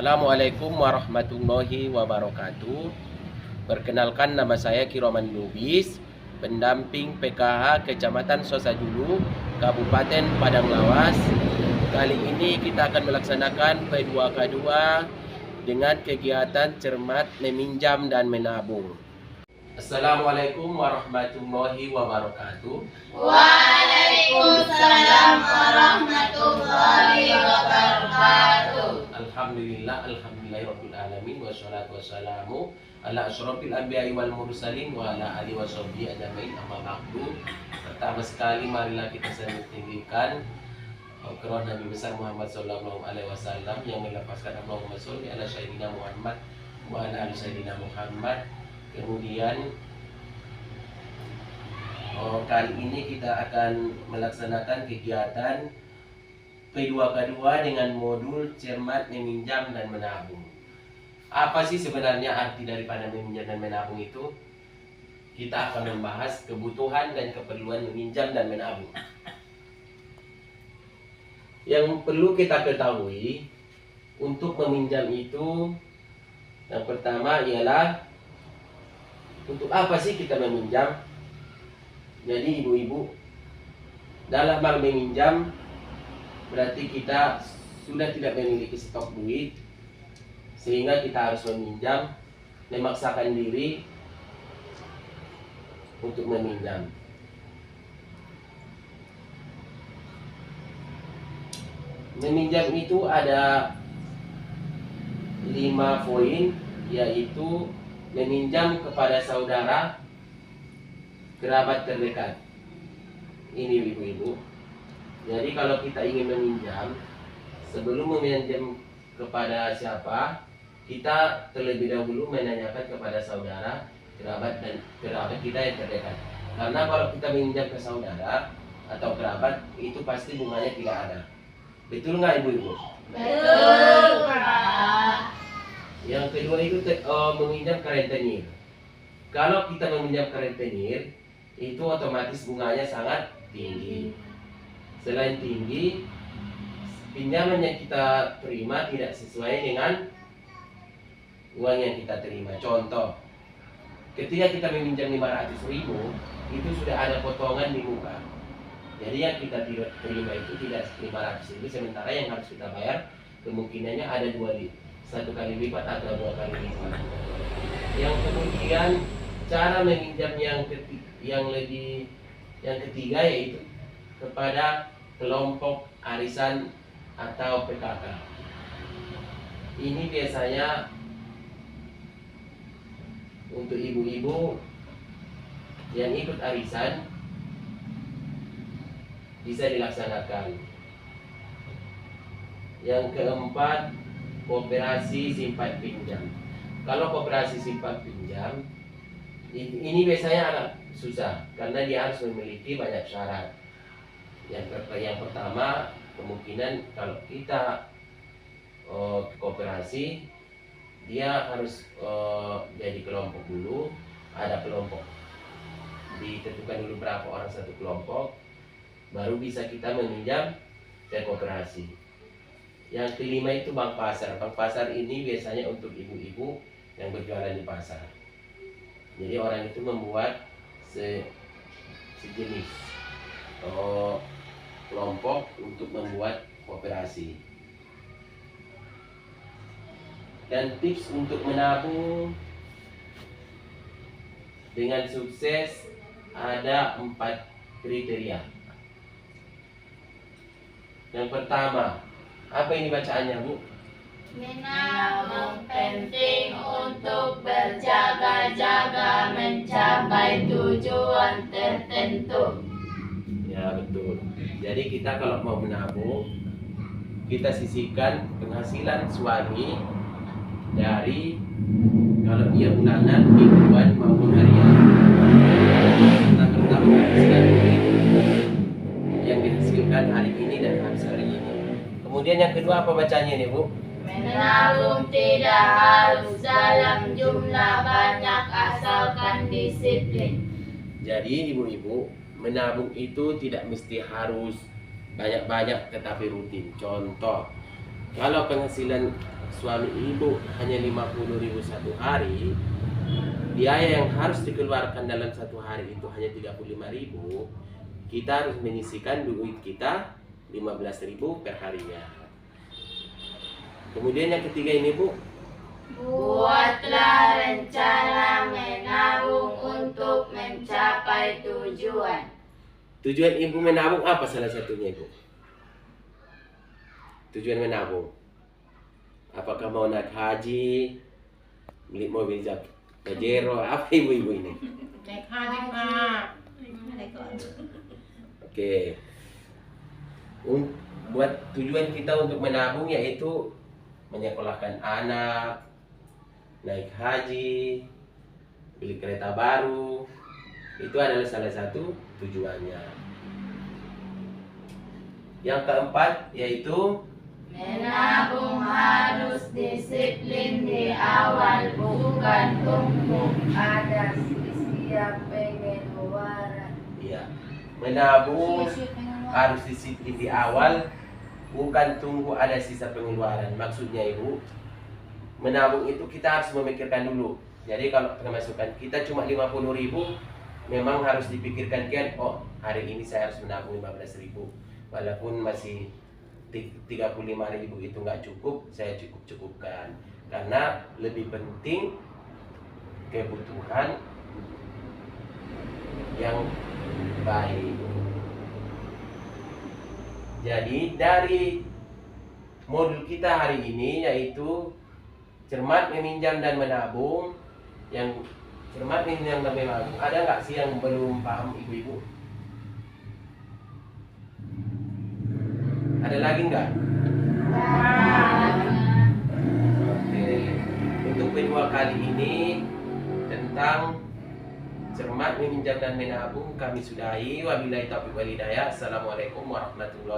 Assalamualaikum warahmatullahi wabarakatuh. Perkenalkan, nama saya Kiroman Lubis, pendamping PKH Kecamatan Sosajulu, Kabupaten Padang Lawas. Kali ini kita akan melaksanakan P2K2 dengan kegiatan cermat, meminjam, dan menabung. Assalamualaikum warahmatullahi wabarakatuh. Waalaikumsalam warahmatullahi wabarakatuh. Alhamdulillahirabbil alamin, wassalatu wassalamu ala asyrofil anbiya'i wal mursalin wa ala alihi washabbihi ajmain, amma ba'du. Pertama sekali marilah kita sambut tinggikan Al-Quran Nabi besar Muhammad sallallahu alaihi wasallam yang melepaskan Allahumma sholli ala sayyidina Muhammad wa ala ali sayyidina Muhammad. Kemudian kali ini kita akan melaksanakan kegiatan P2K2 dengan modul cermat, meminjam, dan menabung. Apa sih sebenarnya arti daripada meminjam dan menabung itu? Kita akan membahas kebutuhan dan keperluan meminjam dan menabung. Yang perlu kita ketahui untuk meminjam itu, yang pertama ialah untuk apa sih kita meminjam? Jadi ibu-ibu, dalam hal meminjam berarti kita sudah tidak memiliki stok duit, sehingga kita harus meminjam, memaksakan diri untuk meminjam. Meminjam itu ada 5 poin, yaitu meminjam kepada saudara, kerabat terdekat. Ini ibu-ibu. Jadi kalau kita ingin meminjam, sebelum meminjam kepada siapa, kita terlebih dahulu menanyakan kepada saudara, kerabat kita yang terdekat. Karena kalau kita meminjam ke saudara atau kerabat, itu pasti bunganya tidak ada. Betul nggak ibu-ibu? Betul, Pak. Yang kedua itu meminjam ke rentenir. Kalau kita meminjam ke rentenir, itu otomatis bunganya sangat tinggi. Selain tinggi, pinjaman yang kita terima tidak sesuai dengan uang yang kita terima. Contoh, ketika kita meminjam 500.000, itu sudah ada potongan di muka. Jadi yang kita terima itu tidak 500.000, sementara yang harus kita bayar kemungkinannya ada 1 kali lipat atau 2 kali lipat. Yang kemudian cara meminjam yang ketiga yaitu kepada kelompok arisan atau PKK. Ini biasanya untuk ibu-ibu yang ikut arisan bisa dilaksanakan. Yang keempat, koperasi simpan pinjam. Kalau koperasi simpan pinjam ini biasanya agak susah karena dia harus memiliki banyak syarat. Yang pertama, kemungkinan kalau kita koperasi, dia harus jadi kelompok dulu. Ada kelompok, ditentukan dulu berapa orang satu kelompok, baru bisa kita meminjam ke koperasi. Yang kelima itu bank pasar. Bank pasar ini biasanya untuk ibu-ibu yang berjualan di pasar. Jadi orang itu membuat sejenis kelompok untuk membuat koperasi. Dan tips untuk menabung dengan sukses ada 4 kriteria. Yang pertama, apa ini bacaannya, Bu? Menabung penting untuk berjaga-jaga mencapai tujuan tertentu. Ya, betul. Jadi kita kalau mau menabung, kita sisihkan penghasilan suami dari, kalau dia bulanan, mingguan maupun harian. Kita menabung penghasilan yang dihasilkan hari ini dan hari ini. Kemudian yang kedua apa bacanya nih, Bu? Menabung tidak harus dalam jumlah banyak asalkan disiplin. Jadi ibu-ibu, menabung itu tidak mesti harus banyak-banyak tetapi rutin. Contoh, Kalau penghasilan suami ibu hanya 50.000 satu hari, biaya yang harus dikeluarkan dalam satu hari itu hanya 35.000, kita harus menyisihkan duit kita 15.000 per harinya. Kemudian yang ketiga ini Bu, Buatlah rencana menabung untuk mencapai tujuan. tujuan ibu menabung apa salah satunya Ibu? Tujuan menabung, apakah mau naik haji, beli mobil Pajero, apa ibu-ibu ini? Naik haji Pak. Oke. Buat tujuan kita untuk menabung yaitu menyekolahkan anak, naik haji, beli kereta baru. Itu adalah salah satu tujuannya. Yang keempat yaitu Menabung harus disiplin di awal, bukan tumpuk ada siap pengeluaran. ya, menabung harus disiplin di awal, bukan tunggu ada sisa pengeluaran. Maksudnya Ibu, menabung itu kita harus memikirkan dulu. Jadi kalau pemasukan kita cuma 50.000, memang harus dipikirkan kan, oh hari ini saya harus menabung 15.000. Walaupun masih 35.000 itu nggak cukup, saya cukupkan. Karena lebih penting kebutuhan yang baik. Jadi dari modul kita hari ini yaitu cermat meminjam dan menabung. Yang cermat meminjam dan menabung, ada nggak sih yang belum paham ibu-ibu? Ada lagi nggak? Oke. Untuk kedua kali ini tentang cermat meminjam dan menabung kami sudahi. Wabillahi taufiq wal hidayah. Assalamualaikum warahmatullahi wabarakatuh.